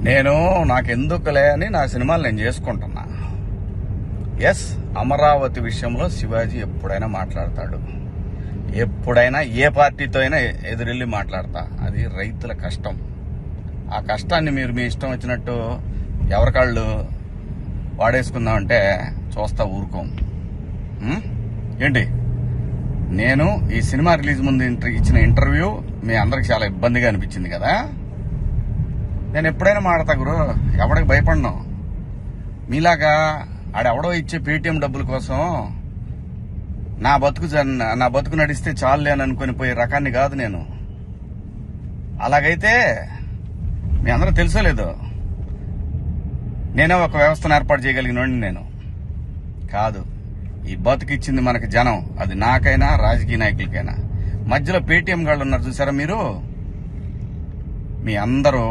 నేను నాకెందుకులే అని నా సినిమాలు నేను చేసుకుంటున్నా. ఎస్, అమరావతి విషయంలో శివాజీ ఎప్పుడైనా మాట్లాడతాడు, ఎప్పుడైనా ఏ పార్టీతో అయినా ఎదురెళ్ళి మాట్లాడతా. అది రైతుల కష్టం. ఆ కష్టాన్ని మీరు మీ ఇష్టం వచ్చినట్టు ఎవరికాళ్ళు వాడేసుకుందామంటే చూస్తా ఊరుకోం. ఏంటి, నేను ఈ సినిమా రిలీజ్ ముందు ఇచ్చిన ఇంటర్వ్యూ మీ అందరికి చాలా ఇబ్బందిగా అనిపించింది కదా. నేను ఎప్పుడైనా మాడతా గురు, ఎవడికి భయపడను. మీలాగా ఆడెవడో ఇచ్చే పేటీఎం డబ్బుల కోసం నా బతుకు నడిస్తే చాలులే అని అనుకుని పోయే రకాన్ని కాదు నేను. అలాగైతే మీ అందరూ తెలుసోలేదో, నేనే ఒక వ్యవస్థను ఏర్పాటు చేయగలిగినోడిని నేను కాదు. ఈ బతుకిచ్చింది మనకి జనం, అది నాకైనా రాజకీయ నాయకులకైనా. మధ్యలో పేటీఎం గాళ్ళు ఉన్నారు చూసారా మీరు, మీ అందరూ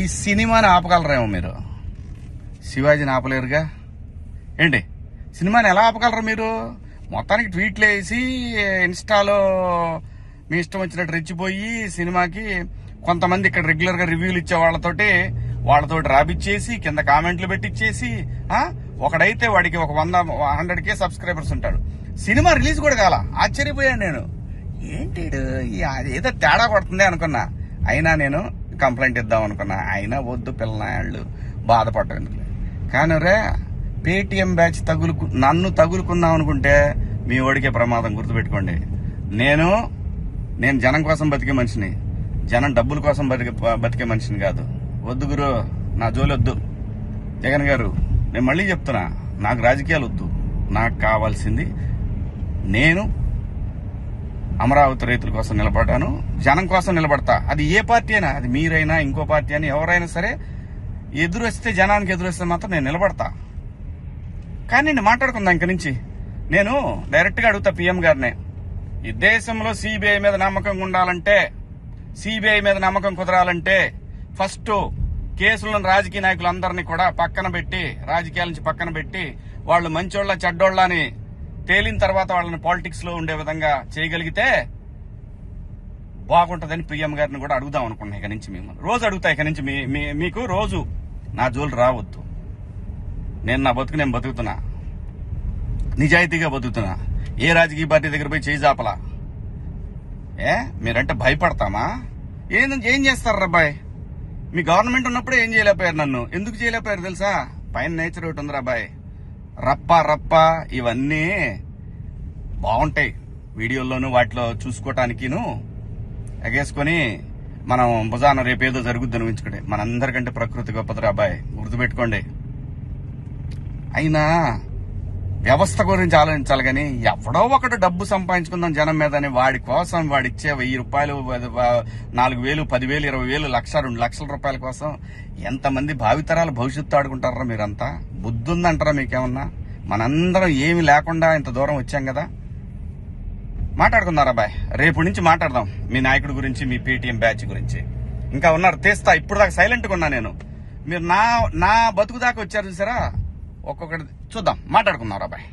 ఈ సినిమాని ఆపగలరేమో, మీరు శివాజీని ఆపలేరుగా. ఏంటి, సినిమాని ఎలా ఆపగలరు మీరు? మొత్తానికి ట్వీట్లు వేసి ఇన్స్టాలో మీ ఇష్టం వచ్చినట్టు రెచ్చిపోయి సినిమాకి కొంతమంది ఇక్కడ రెగ్యులర్ గా రివ్యూలు ఇచ్చే వాళ్ళతోటి రాపిచ్చేసి కింద కామెంట్లు పెట్టిచ్చేసి, ఒకడైతే వాడికి ఒక 100K సబ్స్క్రైబర్స్ ఉంటాడు. సినిమా రిలీజ్ కూడా కాల. ఆశ్చర్యపోయాను నేను, ఏంటి ఏదో తేడా కొడుతుంది అనుకున్నా. అయినా నేను కంప్లైంట్ ఇద్దాం అనుకున్నా, అయినా వద్దు పిల్లనాళ్ళు బాధపడటం. కానీ రే, పేటీఎం బ్యాచ్ నన్ను తగులుకుందాం అనుకుంటే మీ ఓడికే ప్రమాదం. గుర్తుపెట్టుకోండి, నేను జనం కోసం బతికే మనిషిని, జనం డబ్బుల కోసం బతికే మనిషిని కాదు. వద్దు గురు, నా జోలి వద్దు. జగన్ గారు, నేను మళ్ళీ చెప్తున్నా, నాకు రాజకీయాలు వద్దు. నాకు కావాల్సింది, నేను అమరావతి రైతుల కోసం నిలబడ్డాను, జనం కోసం నిలబడతా. అది ఏ పార్టీ అయినా, అది మీరైనా ఇంకో పార్టీ అని ఎవరైనా సరే, ఎదురొస్తే జనానికి ఎదురొస్తే మాత్రం నేను నిలబడతా. కానీ నేను మాట్లాడుకుందా ఇంక నుంచి. నేను డైరెక్ట్ గా అడుగుతా పీఎం గారినే, ఈ దేశంలో సిబిఐ మీద నమ్మకం ఉండాలంటే, సిబిఐ మీద నమ్మకం కుదరాలంటే ఫస్ట్ కేసులను రాజకీయ నాయకులందరినీ కూడా పక్కన పెట్టి, రాజకీయాల నుంచి పక్కన పెట్టి, వాళ్ళు మంచోళ్ళ చెడ్డోళ్ళ అని తేలిన తర్వాత వాళ్ళని పాలిటిక్స్ లో ఉండే విధంగా చేయగలిగితే బాగుంటుందని పీఎం గారిని కూడా అడుగుదాం అనుకున్నా. ఇక నుంచి మిమ్మల్ని రోజు అడుగుతా. ఇక నుంచి మీకు రోజు నా జోలు రావద్దు. నేను నా బతుకు నేను బతుకుతున్నా, నిజాయితీగా బతుకుతున్నా. ఏ రాజకీయ పార్టీ దగ్గర పోయి చేయి జాపలా. మీరంటే భయపడతామా? ఏం చేస్తారు అబ్బాయి? మీ గవర్నమెంట్ ఉన్నప్పుడే ఏం చేయలేకపోయారు. నన్ను ఎందుకు చేయలేకపోయారు తెలుసా? పైన నేచర్ ఒకటి ఉందిరా అబ్బాయి. రప్ప ఇవన్నీ బాగుంటాయి వీడియోల్లోనూ వాటిలో చూసుకోవటానికిను ఎగేసుకొని మనం భుజాన రేపేదో జరుగుద్దని ఊహించుకుంటే. మనందరికంటే ప్రకృతి గొప్పదిరా అబ్బాయి, గుర్తుపెట్టుకోండి. అయినా వ్యవస్థ గురించి ఆలోచించాలి కానీ, ఎవడో ఒకడు డబ్బు సంపాదించుకుందాం జనం మీద అని వాడి కోసం వాడిచ్చే 1000 రూపాయలు, 4000, 10,000, 20,000, 1,00,000, 2 లక్షల రూపాయల కోసం ఎంతమంది భావితరాల భవిష్యత్తు ఆడుకుంటారా మీరంతా? బుద్ధి ఉందంటారా మీకేమన్నా? మనందరం ఏమి లేకుండా ఇంత దూరం వచ్చాం కదా. మాట్లాడుకుందారా బాయ్, రేపు నుంచి మాట్లాడదాం మీ నాయకుడి గురించి, మీ పేటీఎం బ్యాచ్ గురించి. ఇంకా ఉన్నారు తీస్తా. ఇప్పుడు దాకా సైలెంట్గా ఉన్నా నేను. మీరు నా బతుకు దాకా వచ్చారు చూసారా, ఒక్కొక్కటి చూద్దాం, మాట్లాడుకుందాం రా బాయ్.